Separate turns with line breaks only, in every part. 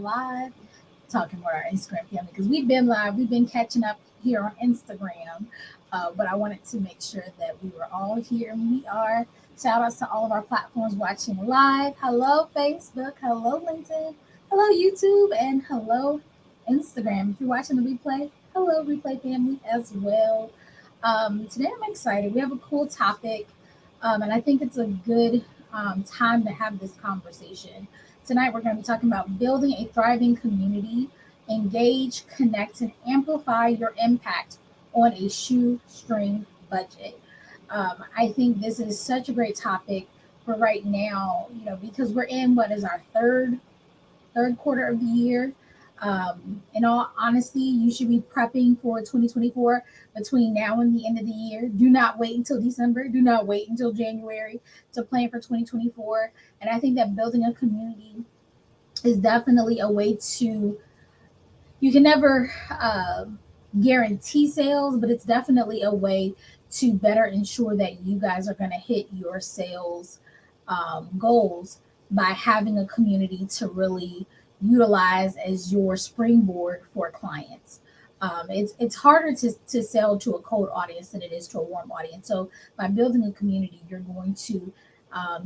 live talking about our Instagram family because we've been live, we've been catching up here on Instagram. But I wanted to make sure that we were all here, and we are. Shout outs to all of our platforms watching live. Hello, Facebook. Hello, LinkedIn. Hello, YouTube. And hello, Instagram. If you're watching the replay, hello, replay family as well. Today I'm excited. We have a cool topic, and I think it's a good time to have this conversation. Tonight we're going to be talking about building a thriving community, engage, connect, and amplify your impact on a shoestring budget. I think this is such a great topic for right now, because we're in what is our third quarter of the year. In all honesty, you should be prepping for 2024 between now and the end of the year. Do not wait until December. Do not wait until January to plan for 2024. And I think that building a community is definitely a way to, you can never guarantee sales, but it's definitely a way to better ensure that you guys are going to hit your sales goals by having a community to really utilize as your springboard for clients. It's harder to sell to a cold audience than it is to a warm audience. So by building a community, you're going to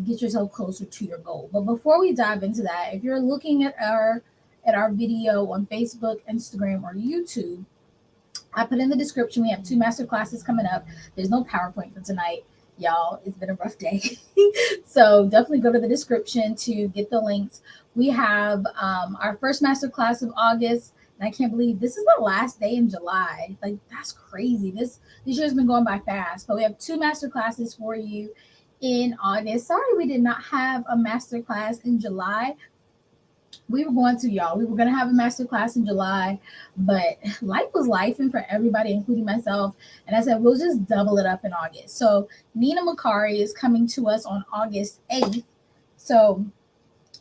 get yourself closer to your goal. But before we dive into that, if you're looking at our video on Facebook, Instagram, or YouTube, I put in the description. We have 2 master classes coming up. There's no PowerPoint for tonight, y'all. It's been a rough day. So definitely go to the description to get the links. We have our first master class of August. And I can't believe this is the last day in July. Like, that's crazy. This year's been going by fast. But we have 2 master classes for you in August. Sorry we did not have a master class in July. We were going to, y'all. We were going to have a master class in July, but life was life and for everybody, including myself. And I said, we'll just double it up in August. So Nina Makari is coming to us on August 8th. So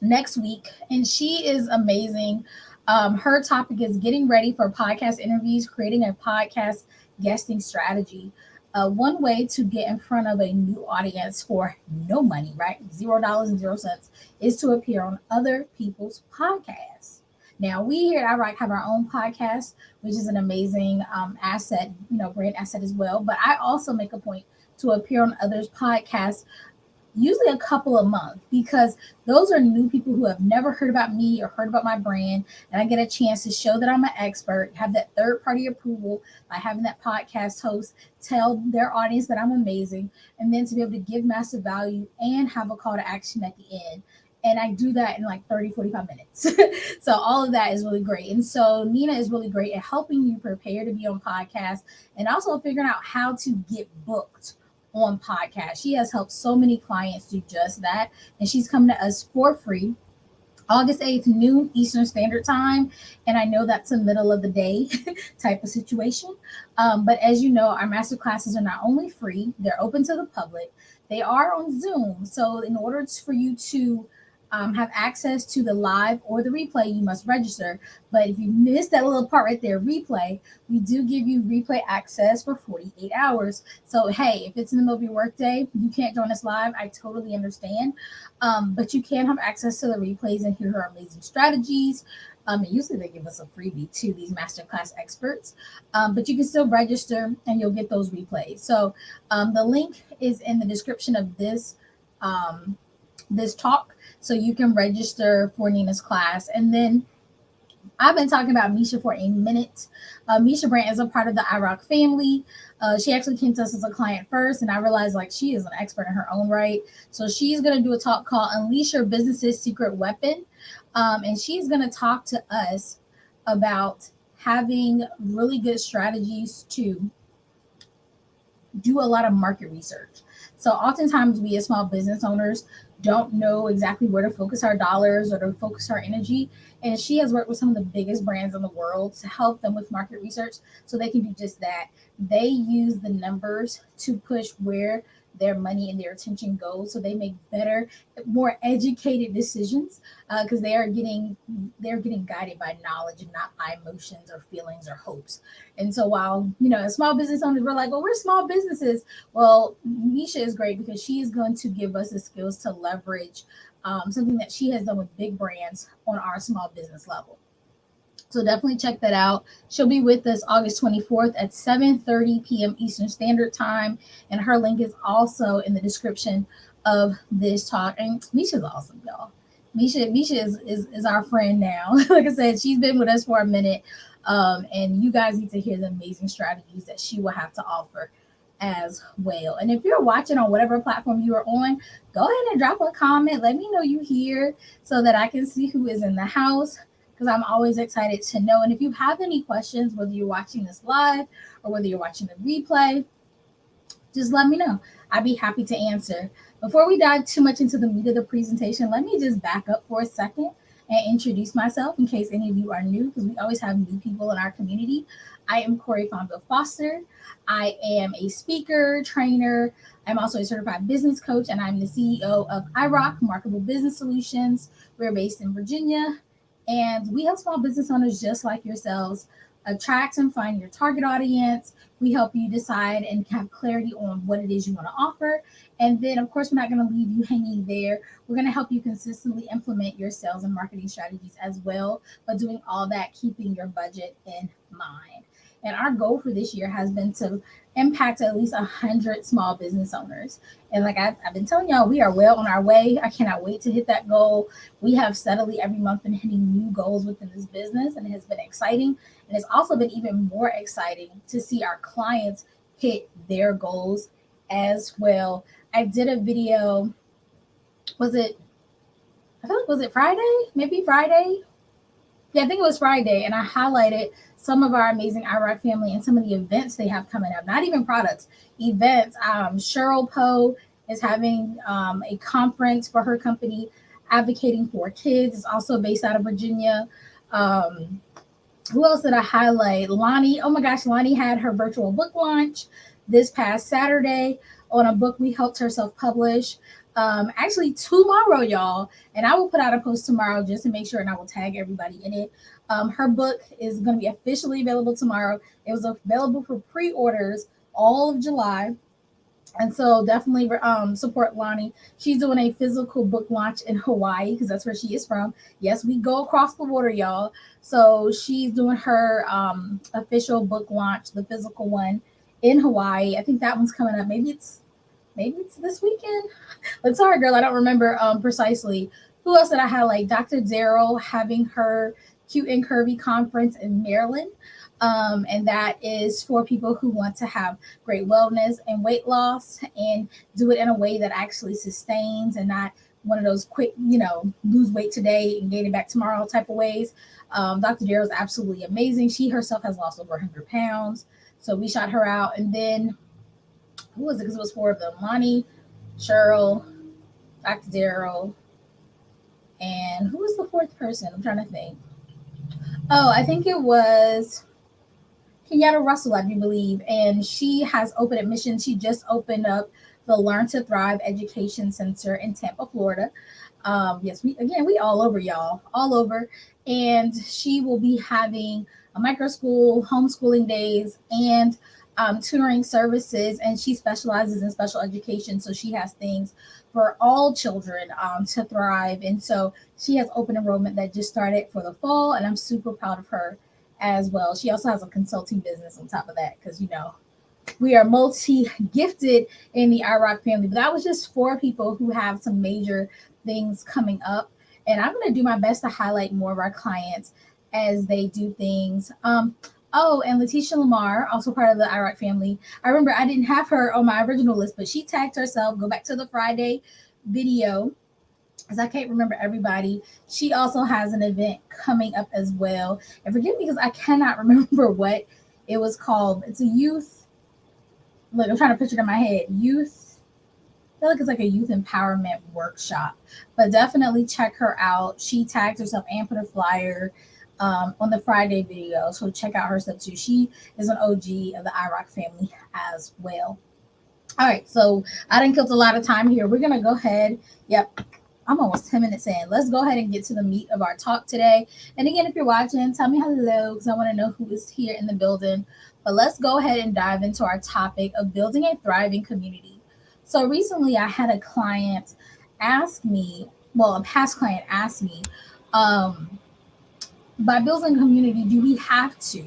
next week, and she is amazing. Her topic is getting ready for podcast interviews, creating a podcast guesting strategy. One way to get in front of a new audience for no money, right? $0 is to appear on other people's podcasts. Now, we here at iRock have our own podcast, which is an amazing asset, brand asset as well. But I also make a point to appear on others' podcasts, usually a couple of months, because those are new people who have never heard about me or heard about my brand. And I get a chance to show that I'm an expert, have that third party approval by having that podcast host tell their audience that I'm amazing, and then to be able to give massive value and have a call to action at the end. And I do that in like 30, 45 minutes. So all of that is really great. And so Nina is really great at helping you prepare to be on podcasts and also figuring out how to get booked on podcast. She has helped so many clients do just that. And she's coming to us for free August 8th, noon Eastern Standard Time. And I know that's a middle of the day type of situation. But as you know, our master classes are not only free, they're open to the public. They are on Zoom. So in order for you to have access to the live or the replay, you must register. But if you missed that little part right there, replay, we do give you replay access for 48 hours. So, hey, if it's in the middle of your workday, you can't join us live. I totally understand. But you can have access to the replays and hear her amazing strategies. Usually they give us a freebie to these masterclass experts, but you can still register and you'll get those replays. So the link is in the description of this talk, so you can register for Nina's class. And then I've been talking about Misha for a minute. Misha Brandt is a part of the iRock family. She actually came to us as a client first, and I realized like she is an expert in her own right. So she's going to do a talk called Unleash Your Business's Secret Weapon. And she's going to talk to us about having really good strategies to do a lot of market research. So oftentimes we as small business owners don't know exactly where to focus our dollars or to focus our energy. And she has worked with some of the biggest brands in the world to help them with market research so they can do just that. They use the numbers to push where their money and their attention goes, so they make better, more educated decisions because they're getting guided by knowledge and not by emotions or feelings or hopes. And so while as small business owners, we're like, well, we're small businesses. Well, Misha is great because she is going to give us the skills to leverage something that she has done with big brands on our small business level. So definitely check that out. She'll be with us August 24th at 7:30 p.m. Eastern Standard Time. And her link is also in the description of this talk. And Misha's awesome, y'all. Misha is our friend now. Like I said, she's been with us for a minute. And you guys need to hear the amazing strategies that she will have to offer as well. And if you're watching on whatever platform you are on, go ahead and drop a comment. Let me know you here so that I can see who is in the house, because I'm always excited to know. And if you have any questions, whether you're watching this live or whether you're watching the replay, just let me know. I'd be happy to answer. Before we dive too much into the meat of the presentation, let me just back up for a second and introduce myself in case any of you are new, because we always have new people in our community. I am Corey Fonville Foster. I am a speaker, trainer. I'm also a certified business coach, and I'm the CEO of iRock Marketable Business Solutions. We're based in Virginia, and we help small business owners just like yourselves attract and find your target audience. We help you decide and have clarity on what it is you want to offer. And then, of course, we're not going to leave you hanging there. We're going to help you consistently implement your sales and marketing strategies as well, but doing all that, keeping your budget in mind. And our goal for this year has been to impact at least 100 small business owners. And like I've been telling y'all, we are well on our way. I cannot wait to hit that goal. We have steadily every month been hitting new goals within this business, and it has been exciting. And it's also been even more exciting to see our clients hit their goals as well. I did a video, was it Friday? Maybe Friday? Yeah, I think it was Friday, and I highlighted some of our amazing iRock family and some of the events they have coming up. Not even products, events. Cheryl Poe is having a conference for her company, advocating for kids. It's also based out of Virginia. Who else did I highlight? Lonnie. Oh my gosh, Lonnie had her virtual book launch this past Saturday on a book we helped her self-publish. Actually tomorrow, y'all, and I will put out a post tomorrow just to make sure, and I will tag everybody in it. Her book is going to be officially available tomorrow. It was available for pre-orders all of July. And so definitely support Lonnie. She's doing a physical book launch in Hawaii because that's where she is from. Yes, we go across the water, y'all. So she's doing her official book launch, the physical one in Hawaii. I think that one's coming up. Maybe it's this weekend. It's hard, girl. I don't remember precisely. Who else did I highlight? Dr. Daryl having her Cute and Curvy conference in Maryland. And that is for people who want to have great wellness and weight loss and do it in a way that actually sustains and not one of those quick, lose weight today and gain it back tomorrow type of ways. Dr. Daryl is absolutely amazing. She herself has lost over 100 pounds. So we shot her out. And then who was it? Because it was four of them: Lonnie, Cheryl, Dr. Daryl, and who was the fourth person? I'm trying to think. Oh, I think it was Kenyatta Russell, I do believe, and she has open admissions. She just opened up the Learn to Thrive Education Center in Tampa, Florida. Yes, we all over, y'all, all over. And she will be having a micro school, homeschooling days, and tutoring services. And she specializes in special education, so she has things for all children to thrive. And so she has open enrollment that just started for the fall, and I'm super proud of her as well. She also has a consulting business on top of that because, we are multi-gifted in the iRock family. But that was just four people who have some major things coming up. And I'm going to do my best to highlight more of our clients as they do things. Oh, and Letitia Lamar, also part of the iRock family. I remember I didn't have her on my original list, but she tagged herself. Go back to the Friday video, because I can't remember everybody. She also has an event coming up as well. And forgive me because I cannot remember what it was called. It's a youth. Look, I'm trying to picture it in my head. Youth. I feel like it's like a youth empowerment workshop. But definitely check her out. She tagged herself and put a flyer on the Friday video. So check out her stuff too. She is an OG of the iRock family as well. All right. So I didn't kill a lot of time here. We're going to go ahead. Yep. I'm almost 10 minutes in. Let's go ahead and get to the meat of our talk today. And again, if you're watching, tell me hello because I want to know who is here in the building. But let's go ahead and dive into our topic of building a thriving community. So recently I had a client ask me, well, a past client asked me, um, by building community, do we have to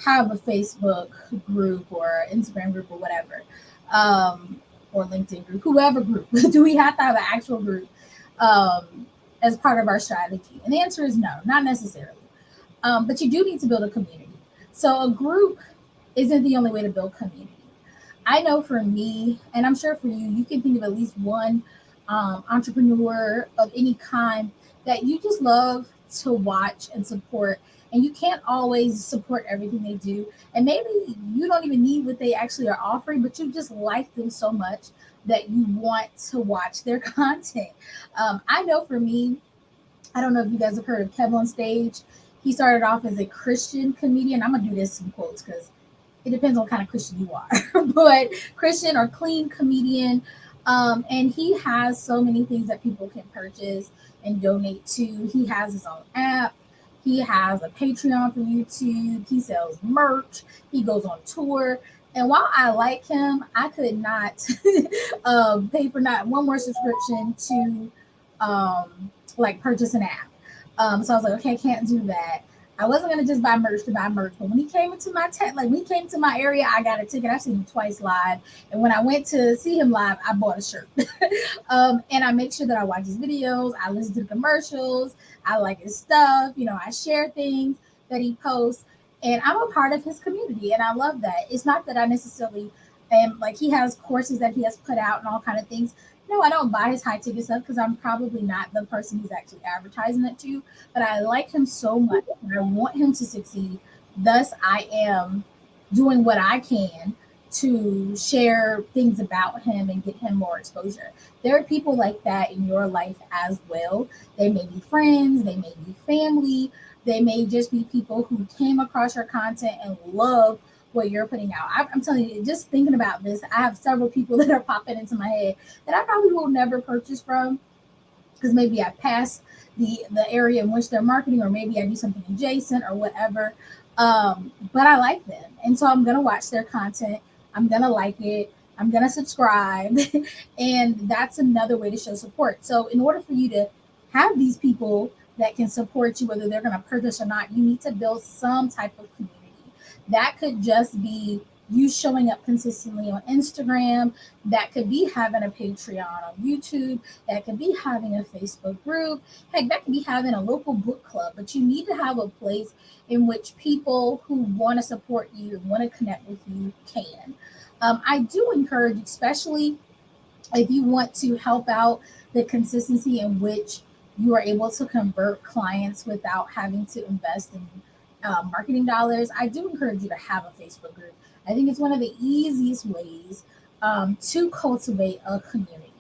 have a Facebook group or Instagram group or whatever, or LinkedIn group, whoever group? Do we have to have an actual group as part of our strategy? And the answer is no, not necessarily. But you do need to build a community. So a group isn't the only way to build community. I know for me, and I'm sure for you, you can think of at least one entrepreneur of any kind that you just love to watch and support. And you can't always support everything they do. And maybe you don't even need what they actually are offering, but you just like them so much that you want to watch their content. I know for me, I don't know if you guys have heard of Kevin on Stage. He started off as a Christian comedian. I'm gonna do this in quotes because it depends on what kind of Christian you are, but Christian or clean comedian. And he has so many things that people can purchase and donate to. He has his own app. He has a Patreon for YouTube. He sells merch. He goes on tour. And while I like him, I could not pay for not one more subscription to like purchase an app. So I was like, okay, I can't do that. I wasn't gonna just buy merch to buy merch, but when he came into my like when he came to my area, I got a ticket. I've seen him twice live, and when I went to see him live, I bought a shirt. And I make sure that I watch his videos, I listen to the commercials, I like his stuff. You know, I share things that he posts, and I'm a part of his community, and I love that. It's not that I necessarily am like he has courses that he has put out and all kind of things. No, I don't buy his high ticket stuff because I'm probably not the person he's actually advertising it to, but I like him so much and I want him to succeed. Thus, I am doing what I can to share things about him and get him more exposure. There are people like that in your life as well. They may be friends, they may be family, they may just be people who came across your content and love what you're putting out. I'm telling you, just thinking about this, I have several people that are popping into my head that I probably will never purchase from because maybe I pass the area in which they're marketing, or maybe I do something adjacent or whatever. But I like them, and so I'm gonna watch their content. I'm gonna like it. I'm gonna subscribe, and that's another way to show support. So in order for you to have these people that can support you, whether they're gonna purchase or not, you need to build some type of community. That could just be you showing up consistently on Instagram. That could be having a Patreon on YouTube. That could be having a Facebook group. Heck, that could be having a local book club. But you need to have a place in which people who want to support you and want to connect with you can. I do encourage, especially if you want to help out the consistency in which you are able to convert clients without having to invest in marketing dollars, I do encourage you to have a Facebook group. I think it's one of the easiest ways to cultivate a community,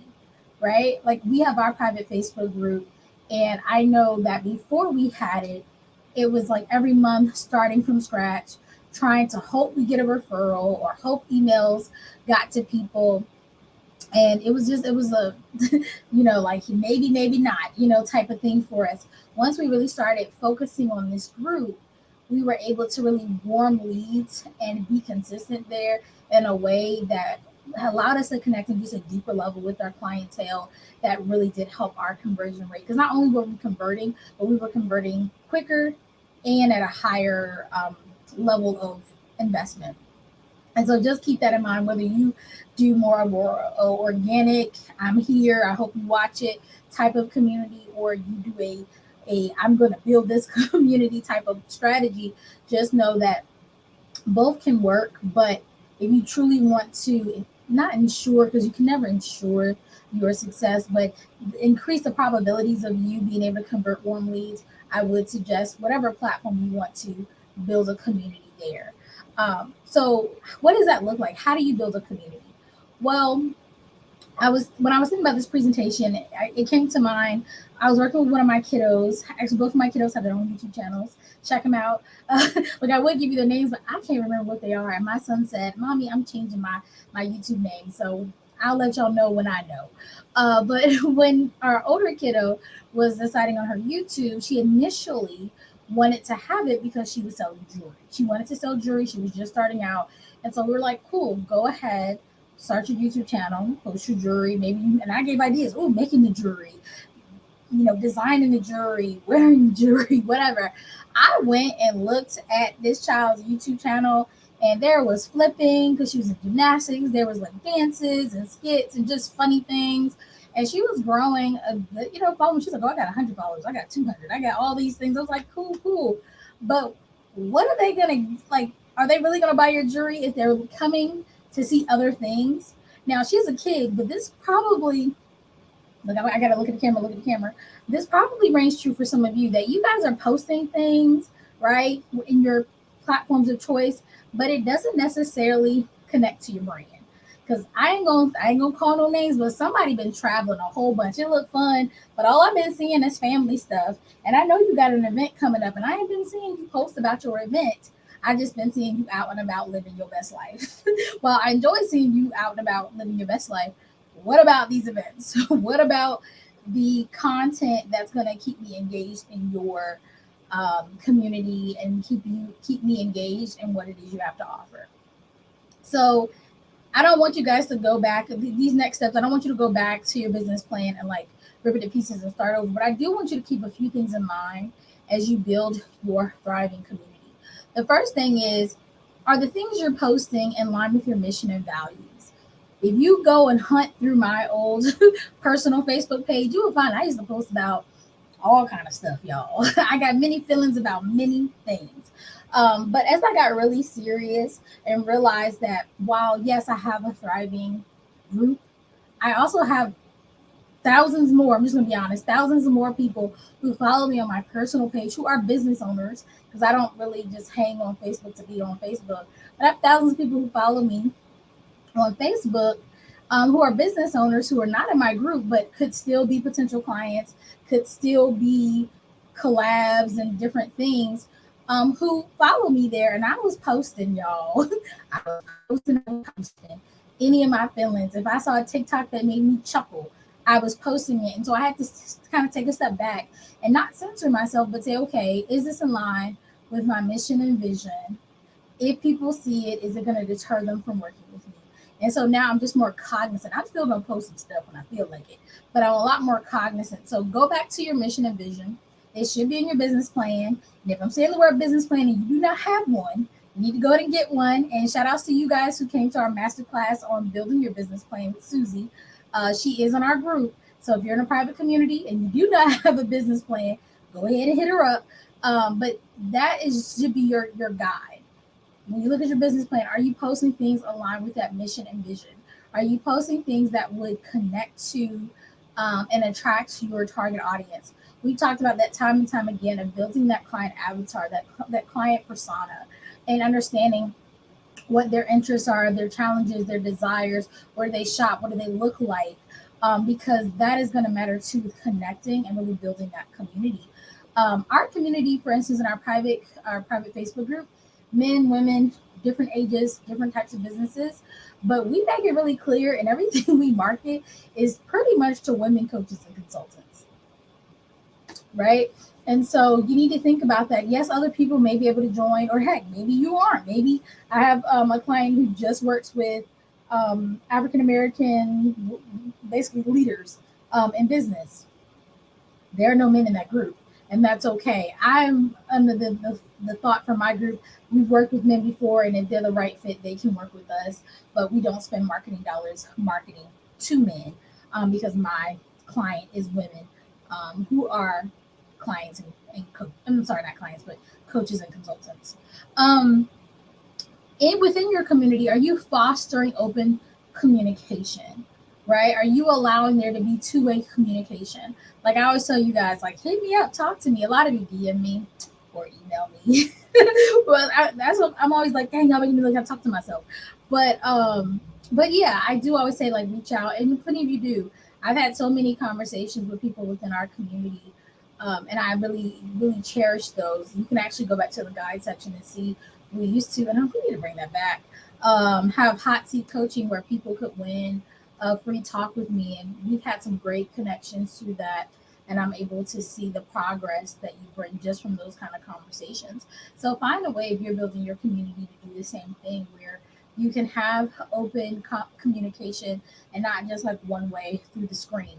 right? Like we have our private Facebook group, and I know that before we had it, it was like every month starting from scratch, trying to hope we get a referral or hope emails got to people. And it was a like maybe not type of thing for us. Once we really started focusing on this group, we were able to really warm leads and be consistent there in a way that allowed us to connect and just a deeper level with our clientele. That really did help our conversion rate, because not only were we converting, but we were converting quicker and at a higher level of investment. And so just keep that in mind, whether you do more of organic, I'm here, I hope you watch it type of community, or you do a I'm going to build this community type of strategy. Just know that both can work. But if you truly want to not ensure, because you can never ensure your success, but increase the probabilities of you being able to convert warm leads, I would suggest whatever platform you want to build a community there. So what does that look like? How do you build a community? Well, when I was thinking about this presentation, it came to mind. I was working with one of my kiddos. Actually, both of my kiddos have their own YouTube channels. Check them out. Like I would give you the names, but I can't remember what they are. And my son said, "Mommy, I'm changing my YouTube name." So I'll let y'all know when I know. But when our older kiddo was deciding on her YouTube, she initially wanted to have it because she was selling jewelry. She wanted to sell jewelry. She was just starting out, and so we were like, "Cool, go ahead." Start your YouTube channel, post your jewelry, maybe and I gave ideas. Oh, making the jewelry, designing the jewelry, wearing the jewelry, whatever. I went and looked at this child's YouTube channel, and there was flipping because she was in gymnastics. There was like dances and skits and just funny things. And she was growing following. She's like, oh, I got 100 followers. I got 200. I got all these things. I was like, cool, cool. But what are they going to, like, are they really going to buy your jewelry if they're coming to see other things? Now, she's a kid, but this probably, look, I got to look at the camera. This probably rings true for some of you that you guys are posting things, right, in your platforms of choice, but it doesn't necessarily connect to your brand. Because I ain't gonna call no names, but somebody been traveling a whole bunch. It looked fun, but all I've been seeing is family stuff. And I know you got an event coming up, and I ain't been seeing you post about your event. I just been seeing you out and about living your best life. Well, I enjoy seeing you out and about living your best life. What about these events? What about the content that's going to keep me engaged in your community and keep me engaged in what it is you have to offer? So I don't want you guys to go back these next steps. I don't want you to go back to your business plan and like rip it to pieces and start over. But I do want you to keep a few things in mind as you build your thriving community. The first thing is, are the things you're posting in line with your mission and values? If you go and hunt through my old personal Facebook page, you will find I used to post about all kind of stuff, y'all. I got many feelings about many things. But as I got really serious and realized that while, yes, I have a thriving group, I also have thousands more, I'm just going to be honest, thousands of more people who follow me on my personal page who are business owners, because I don't really just hang on Facebook to be on Facebook. But I have thousands of people who follow me on Facebook who are business owners who are not in my group, but could still be potential clients, could still be collabs and different things, who follow me there. And I was posting, y'all. I was posting any of my feelings. If I saw a TikTok that made me chuckle, I was posting it. And so I had to kind of take a step back and not censor myself, but say, okay, is this in line with my mission and vision? If people see it, is it going to deter them from working with me? And so now I'm just more cognizant. I'm still going to post some stuff when I feel like it, but I'm a lot more cognizant. So go back to your mission and vision. It should be in your business plan. And if I'm saying the word business plan and you do not have one, you need to go ahead and get one. And shout outs to you guys who came to our masterclass on building your business plan with Susie. She is in our group. So if you're in a private community and you do not have a business plan, go ahead and hit her up. But that should be your guide. When you look at your business plan, are you posting things aligned with that mission and vision? Are you posting things that would connect to and attract your target audience? We talked about that time and time again of building that client avatar, that client persona, and understanding what their interests are, their challenges, their desires, where they shop, what do they look like, because that is going to matter to connecting and really building that community. Our community, for instance, in our private Facebook group, men, women, different ages, different types of businesses, but we make it really clear, and everything we market is pretty much to women coaches and consultants, right? And so you need to think about that. Yes, other people may be able to join, or heck, maybe you aren't. Maybe I have a client who just works with African American, basically leaders in business. There are no men in that group, and that's okay. I'm under the thought from my group. We've worked with men before, and if they're the right fit, they can work with us. But we don't spend marketing dollars marketing to men because my client is women who are clients I'm sorry, not clients, but coaches and consultants. And within your community, are you fostering open communication? Right? Are you allowing there to be two-way communication? Like I always tell you guys, like hit me up, talk to me. A lot of you DM me or email me. Well, that's what I'm always like, dang, y'all making me look like I talk to myself. But yeah, I do always say like reach out, and plenty of you do. I've had so many conversations with people within our community, and I really, really cherish those. You can actually go back to the guide section and see we used to, and I'm going to bring that back. Have hot seat coaching where people could win a free talk with me, and we've had some great connections through that. And I'm able to see the progress that you bring just from those kind of conversations. So find a way, if you're building your community, to do the same thing where you can have open communication and not just like one way through the screen.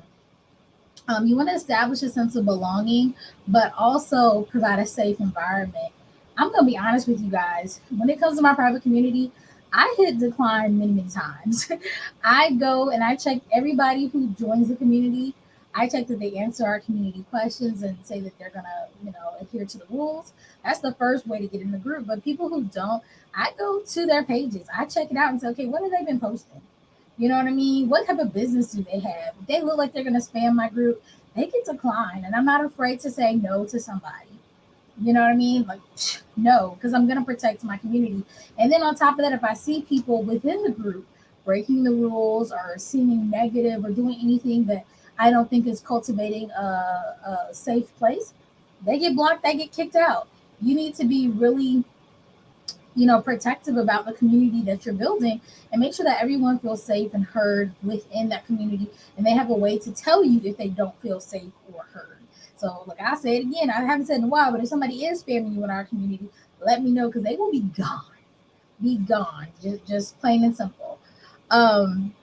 You want to establish a sense of belonging, but also provide a safe environment. I'm going to be honest with you guys. When it comes to my private community, I hit decline many, many times. I go and I check everybody who joins the community. I check that they answer our community questions and say that they're going to, adhere to the rules. That's the first way to get in the group. But people who don't, I go to their pages. I check it out and say, okay, what have they been posting? You know what I mean? What type of business do they have? If they look like they're going to spam my group, they can decline. And I'm not afraid to say no to somebody. You know what I mean? Like, no, because I'm going to protect my community. And then on top of that, if I see people within the group breaking the rules or seeming negative or doing anything that I don't think is cultivating a safe place, they get blocked, they get kicked out. You need to be really protective about the community that you're building and make sure that everyone feels safe and heard within that community, and they have a way to tell you if they don't feel safe or heard. So like I said again, I haven't said in a while, but if somebody is spamming you in our community, let me know, because they will be gone, just plain and simple. um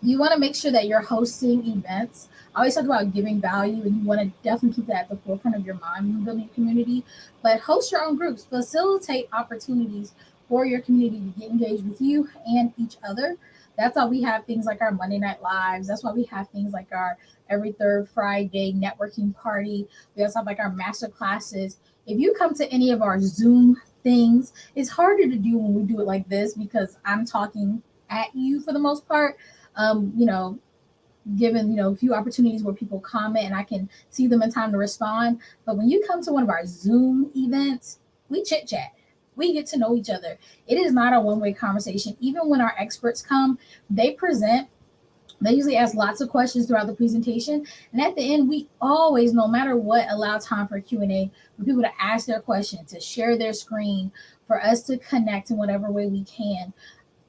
you want to make sure that you're hosting events. I always talk about giving value, and you want to definitely keep that at the forefront of your mind when building a community. But host your own groups, facilitate opportunities for your community to get engaged with you and each other. That's why we have things like our Monday Night Lives. That's why we have things like our every third Friday networking party. We also have like our master classes. If you come to any of our Zoom things, it's harder to do when we do it like this because I'm talking at you for the most part. um, you know, Given a few opportunities where people comment and I can see them in time to respond. But when you come to one of our Zoom events, we chit chat. We get to know each other. It is not a one-way conversation. Even when our experts come, they present. They usually ask lots of questions throughout the presentation, and at the end, we always, no matter what, allow time for Q&A for people to ask their question, to share their screen, for us to connect in whatever way we can.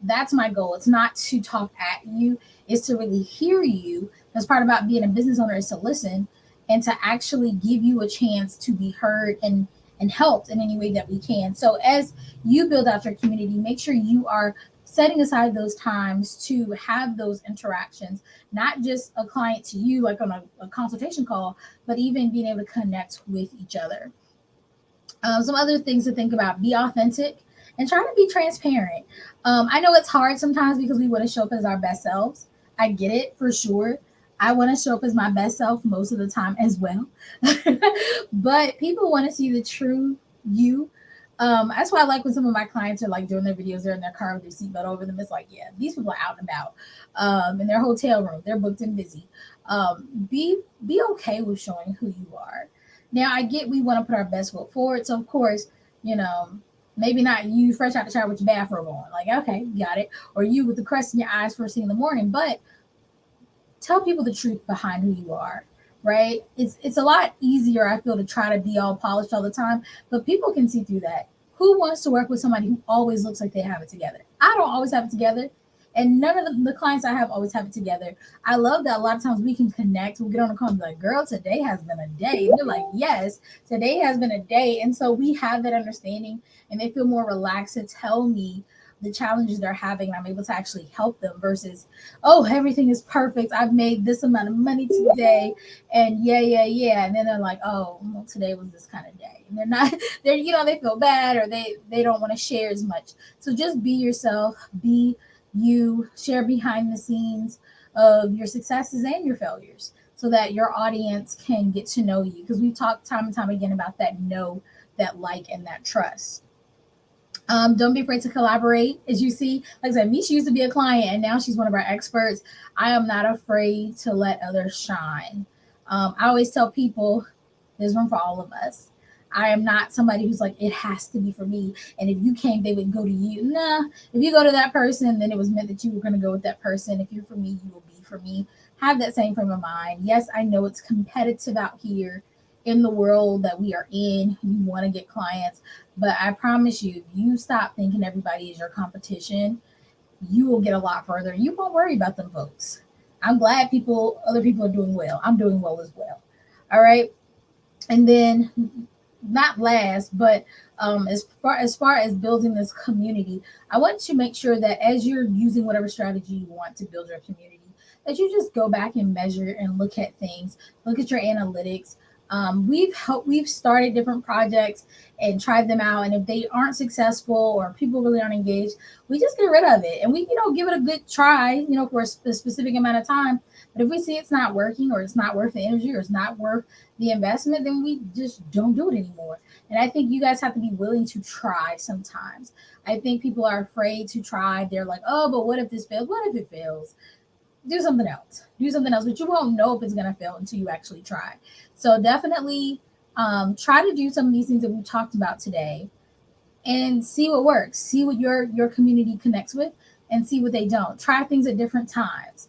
That's my goal. It's not to talk at you, it's to really hear you. That's part about being a business owner, is to listen and to actually give you a chance to be heard and helped in any way that we can. So as you build out your community, make sure you are setting aside those times to have those interactions, not just a client to you, like on a consultation call, but even being able to connect with each other. Some other things to think about: be authentic and try to be transparent. I know it's hard sometimes because we want to show up as our best selves. I get it for sure. I want to show up as my best self most of the time as well. But people want to see the true you. That's why I like when some of my clients are like doing their videos, they're in their car with their seatbelt over them. It's like, yeah, these people are out and about, in their hotel room. They're booked and busy. Be okay with showing who you are. Now I get we want to put our best foot forward. So of course, you know, maybe not you fresh out the shower with your bathrobe on. Like, okay, got it. Or you with the crust in your eyes first thing in the morning. But tell people the truth behind who you are. Right? It's a lot easier, I feel, to try to be all polished all the time, but people can see through that. Who wants to work with somebody who always looks like they have it together? I don't always have it together. And none of the clients I have always have it together. I love that a lot of times we can connect. We'll get on the call and be like, girl, today has been a day. And they're like, yes, today has been a day. And so we have that understanding, and they feel more relaxed to tell me the challenges they're having. And I'm able to actually help them versus, oh, everything is perfect. I've made this amount of money today. And yeah. And then they're like, oh, well, today was this kind of day. And they're not, they feel bad, or they don't want to share as much. So just be yourself, be you, share behind the scenes of your successes and your failures so that your audience can get to know you. Because we've talked time and time again about that know, that like, and that trust. Don't be afraid to collaborate. As you see, like I said, Misha used to be a client and now she's one of our experts. I am not afraid to let others shine. I always tell people there's room for all of us. I am not somebody who's like, it has to be for me. And if you came, they would go to you. Nah, if you go to that person, then it was meant that you were going to go with that person. If you're for me, you will be for me. Have that same frame of mind. Yes, I know it's competitive out here in the world that we are in. You want to get clients, but I promise you, if you stop thinking everybody is your competition, you will get a lot further. You won't worry about them folks. I'm glad other people are doing well. I'm doing well as well. All right. And then, not last, but as far as building this community, I want to make sure that as you're using whatever strategy you want to build your community, that you just go back and measure and look at things, look at your analytics. We've started different projects and tried them out, and if they aren't successful or people really aren't engaged, we just get rid of it, and we give it a good try, for a specific amount of time. But if we see it's not working, or it's not worth the energy, or it's not worth the investment, then we just don't do it anymore. And I think you guys have to be willing to try sometimes. I think people are afraid to try. They're like, oh, but what if this fails? What if it fails? Do something else. Do something else, but you won't know if it's going to fail until you actually try. So definitely try to do some of these things that we talked about today and see what works. See what your community connects with, and see what they don't. Try things at different times.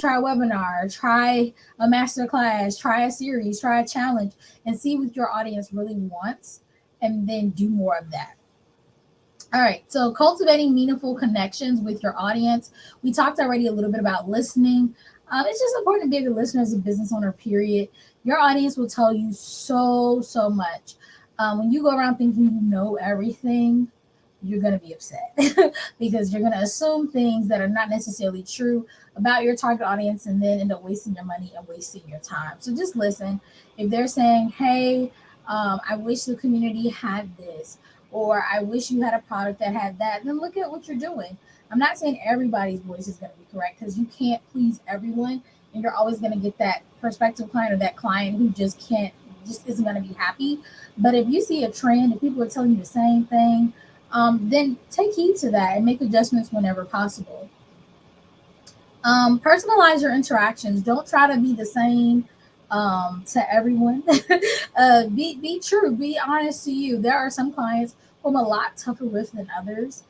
Try a webinar, try a master class, try a series, try a challenge, and see what your audience really wants, and then do more of that. All right, so cultivating meaningful connections with your audience. We talked already a little bit about listening. It's just important to be a good listener as a business owner, period. Your audience will tell you so much. When you go around thinking you know everything, you're going to be upset because you're going to assume things that are not necessarily true about your target audience, and then end up wasting your money and wasting your time. So just listen. If they're saying, hey, I wish the community had this, or I wish you had a product that had that, then look at what you're doing. I'm not saying everybody's voice is going to be correct, because you can't please everyone, and you're always going to get that prospective client or that client who just isn't going to be happy. But if you see a trend, if people are telling you the same thing, then take heed to that and make adjustments whenever possible. Personalize your interactions. Don't try to be the same to everyone. Be true. Be honest to you. There are some clients who I'm a lot tougher with than others,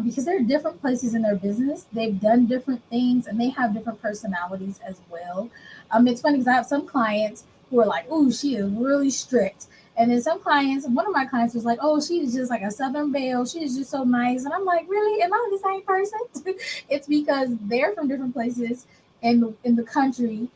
because they're different places in their business. They've done different things, and they have different personalities as well. It's funny because I have some clients who are like, "Ooh, she is really strict." And then some clients, one of my clients was like, "Oh, she is just like a Southern belle. She is just so nice." And I'm like, "Really? Am I the same person?" It's because they're from different places in the country,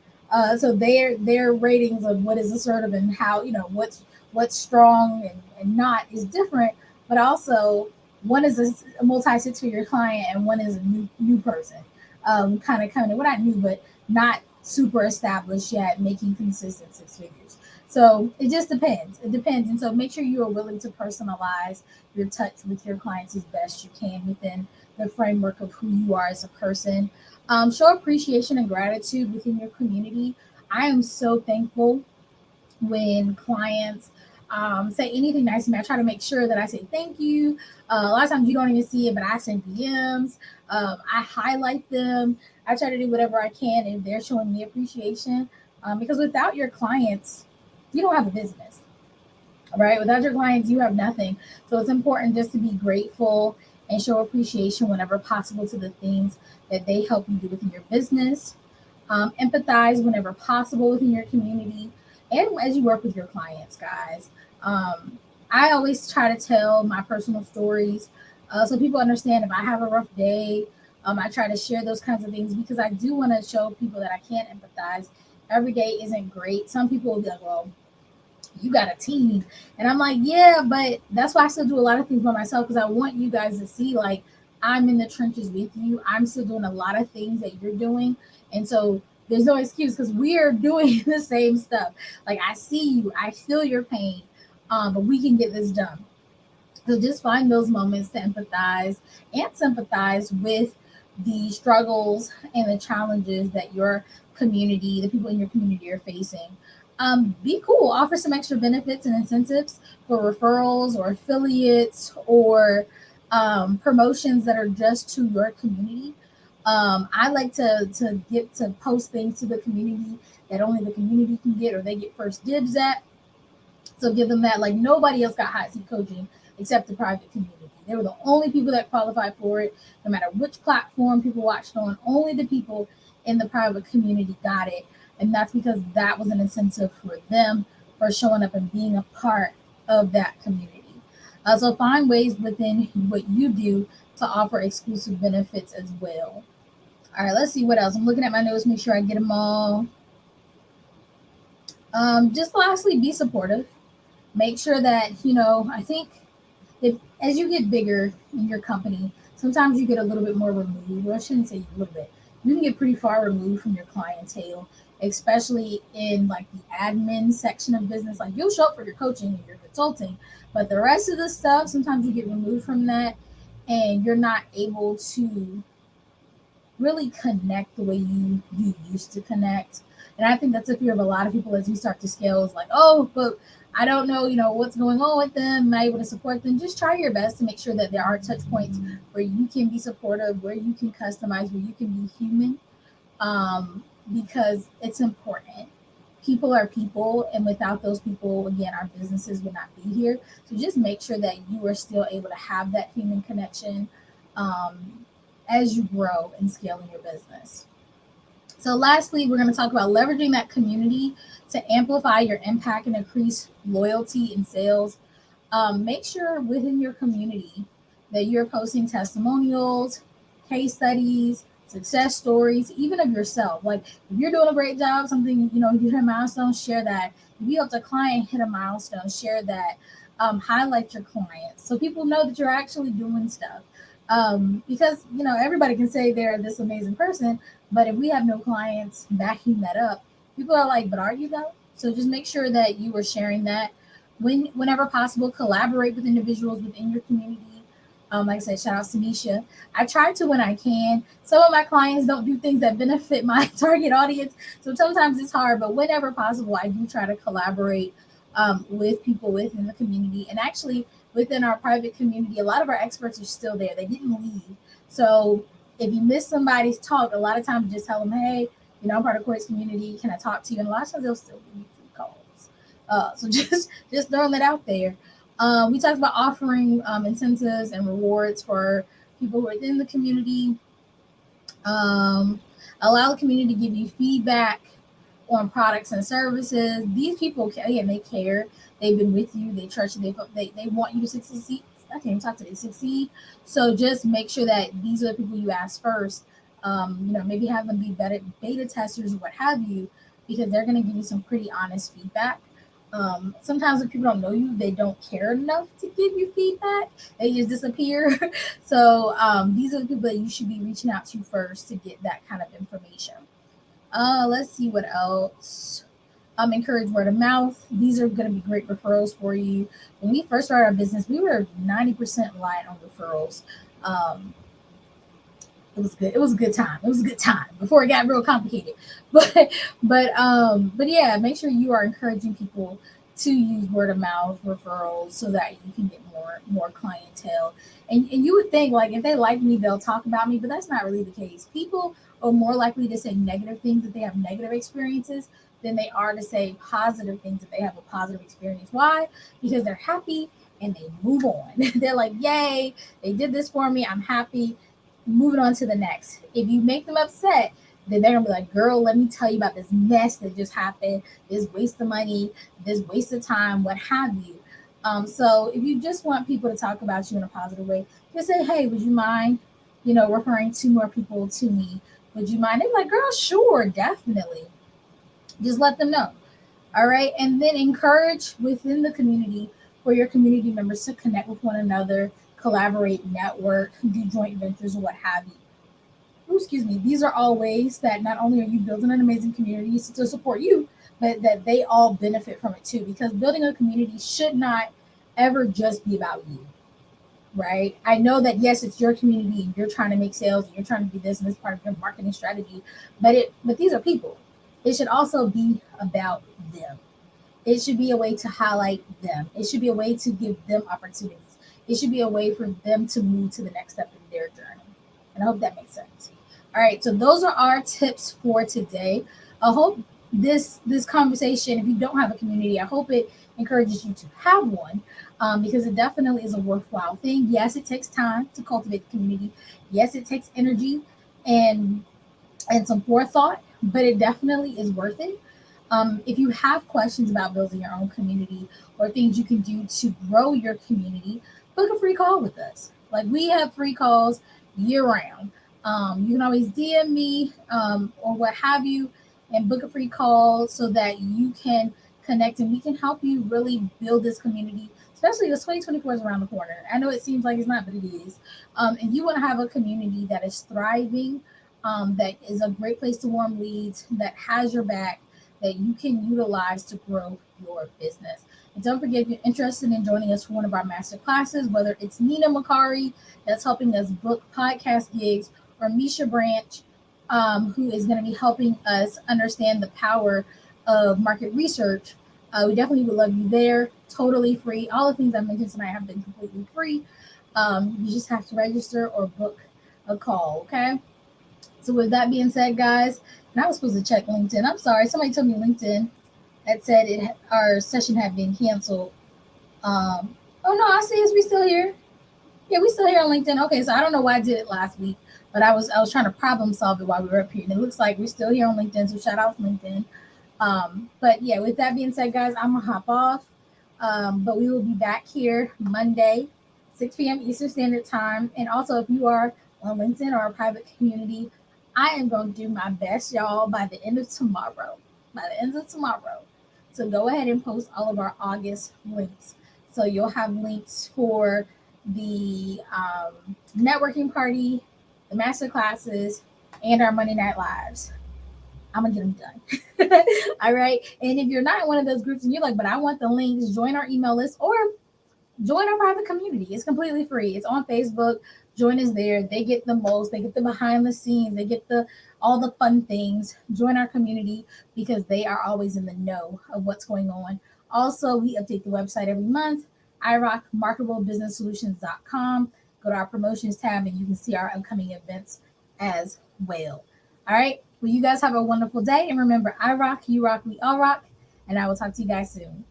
so their ratings of what is assertive and how, what's strong and not is different. But also, one is a multi six figure client, and one is a new person, kind of coming in. Well, not new, but not super established yet, making consistent six figures. So it just depends. It depends. And so make sure you are willing to personalize your touch with your clients as best you can within the framework of who you are as a person. Show appreciation and gratitude within your community. I am so thankful when clients say anything nice to me. I try to make sure that I say thank you. A lot of times you don't even see it, but I send DMs. I highlight them. I try to do whatever I can if they're showing me appreciation. Because without your clients, you don't have a business, right? Without your clients, you have nothing. So it's important just to be grateful and show appreciation whenever possible to the things that they help you do within your business. Empathize whenever possible within your community, and as you work with your clients, guys. I always try to tell my personal stories, so people understand if I have a rough day. I try to share those kinds of things because I do want to show people that I can empathize. Every day isn't great. Some people will be like, well, you got a team. And I'm like, yeah, but that's why I still do a lot of things by myself, because I want you guys to see, like, I'm in the trenches with you. I'm still doing a lot of things that you're doing. And so there's no excuse, because we are doing the same stuff. Like, I see you, I feel your pain, but we can get this done. So just find those moments to empathize and sympathize with the struggles and the challenges that your community, the people in your community, are facing. Be cool. Offer some extra benefits and incentives for referrals or affiliates, or promotions that are just to your community. I like to get to post things to the community that only the community can get, or they get first dibs at. So give them that. Like, nobody else got hot seat coaching except the private community. They were the only people that qualified for it. No matter which platform people watched on, only the people in the private community got it. And that's because that was an incentive for them for showing up and being a part of that community. So find ways within what you do to offer exclusive benefits as well. All right, let's see what else. I'm looking at my notes, make sure I get them all. Just lastly, be supportive. Make sure that, I think, if as you get bigger in your company, sometimes you get a little bit more removed, or I shouldn't say a little bit, you can get pretty far removed from your clientele, especially in like the admin section of business. Like you'll show up for your coaching and your consulting, but the rest of the stuff, sometimes you get removed from that and you're not able to really connect the way you used to connect. And I think that's a fear of a lot of people as we start to scale is like, oh, but I don't know, what's going on with them. Am I able to support them? Just try your best to make sure that there are touch points where you can be supportive, where you can customize, where you can be human, because it's important. People are people, and without those people, again, our businesses would not be here. So just make sure that you are still able to have that human connection as you grow and scale in your business. So, lastly, we're going to talk about leveraging that community to amplify your impact and increase loyalty in sales. Make sure within your community that you're posting testimonials, case studies, success stories, even of yourself. Like if you're doing a great job, something, you hit a milestone, share that. If you helped a client hit a milestone, share that. Highlight your clients so people know that you're actually doing stuff. Because, everybody can say they're this amazing person, but if we have no clients backing that up, people are like, but are you though? So just make sure that you are sharing that whenever possible. Collaborate with individuals within your community. Like I said, shout out to Nisha. I try to when I can. Some of my clients don't do things that benefit my target audience, so sometimes it's hard. But whenever possible, I do try to collaborate with people within the community. And actually, within our private community, a lot of our experts are still there. They didn't leave. So if you miss somebody's talk, a lot of times just tell them, hey, I'm part of Corey's community. Can I talk to you? And a lot of times they'll still give you free calls. So just throwing that out there. We talked about offering incentives and rewards for people within the community. Um, Allow the community to give you feedback on products and services. These people, again, they care. They've been with you. They trust you. They want you to succeed. I can't even talk to they succeed. So just make sure that these are the people you ask first. Maybe have them be beta testers or what have you, because they're going to give you some pretty honest feedback. Sometimes if people don't know you, they don't care enough to give you feedback. They just disappear. So these are the people that you should be reaching out to first to get that kind of information. Let's see what else. Encourage word of mouth. These are going to be great referrals for you. When we first started our business, we were 90% reliant on referrals. Um, it was good. It was a good time. It was a good time before it got real complicated. But yeah, make sure you are encouraging people to use word of mouth referrals so that you can get more clientele. And you would think like if they like me, they'll talk about me, but that's not really the case. People are more likely to say negative things if they have negative experiences than they are to say positive things if they have a positive experience. Why? Because they're happy and they move on. They're like, yay, they did this for me. I'm happy. Moving on to the next. If you make them upset, then they're gonna be like, girl, let me tell you about this mess that just happened, this waste of money, this waste of time, what have you. So if you just want people to talk about you in a positive way, just say, hey, would you mind, referring two more people to me? Would you mind? They're like, girl, sure, definitely. Just let them know. All right. And then encourage within the community for your community members to connect with one another, collaborate, network, do joint ventures, or what have you. Ooh, excuse me. These are all ways that not only are you building an amazing community to support you, but that they all benefit from it too. Because building a community should not ever just be about you, right? I know that yes, it's your community and you're trying to make sales and you're trying to do this and this part of your marketing strategy, but these are people. It should also be about them. It should be a way to highlight them. It should be a way to give them opportunities. It should be a way for them to move to the next step in their journey. And I hope that makes sense. All right, so those are our tips for today. I hope this conversation, if you don't have a community, I hope it encourages you to have one, because it definitely is a worthwhile thing. Yes, it takes time to cultivate the community. Yes, it takes energy and some forethought, but it definitely is worth it. If you have questions about building your own community or things you can do to grow your community, book a free call with us. Like we have free calls year round. You can always DM me or what have you and book a free call so that you can connect and we can help you really build this community especially as 2024 is around the corner. I know it seems like it's not, but it is. And you want to have a community that is thriving, that is a great place to warm leads, that has your back, that you can utilize to grow your business. And don't forget, if you're interested in joining us for one of our master classes, whether it's Nina Makari that's helping us book podcast gigs, or Misha Branch, who is going to be helping us understand the power of market research. We definitely would love you there. Totally free. All the things I mentioned tonight have been completely free. You just have to register or book a call. Okay. So with that being said, guys, and I was supposed to check LinkedIn. I'm sorry. Somebody told me LinkedIn that said our session had been canceled. Oh no, I see us. We still here. Yeah, we still here on LinkedIn. Okay, so I don't know why I did it last week, but I was trying to problem solve it while we were up here, and it looks like we're still here on LinkedIn. So shout out to LinkedIn. But yeah, with that being said, guys, I'm gonna hop off. But we will be back here Monday, 6 p.m. Eastern Standard Time. And also, if you are on LinkedIn or a private community, I am going to do my best, y'all, by the end of tomorrow. By the end of tomorrow. So go ahead and post all of our August links. So you'll have links for the networking party, the master classes, and our Monday Night Lives. I'm gonna get them done. All right. And if you're not in one of those groups and you're like, but I want the links, join our email list or join our private community. It's completely free. It's on Facebook. Join us there. They get the most. They get the behind the scenes. They get the all the fun things. Join our community because they are always in the know of what's going on. Also, we update the website every month. iRockMarketableBusinessSolutions.com. Go to our promotions tab and you can see our upcoming events as well. All right. Well, you guys have a wonderful day. And remember, I rock, you rock, we all rock. And I will talk to you guys soon.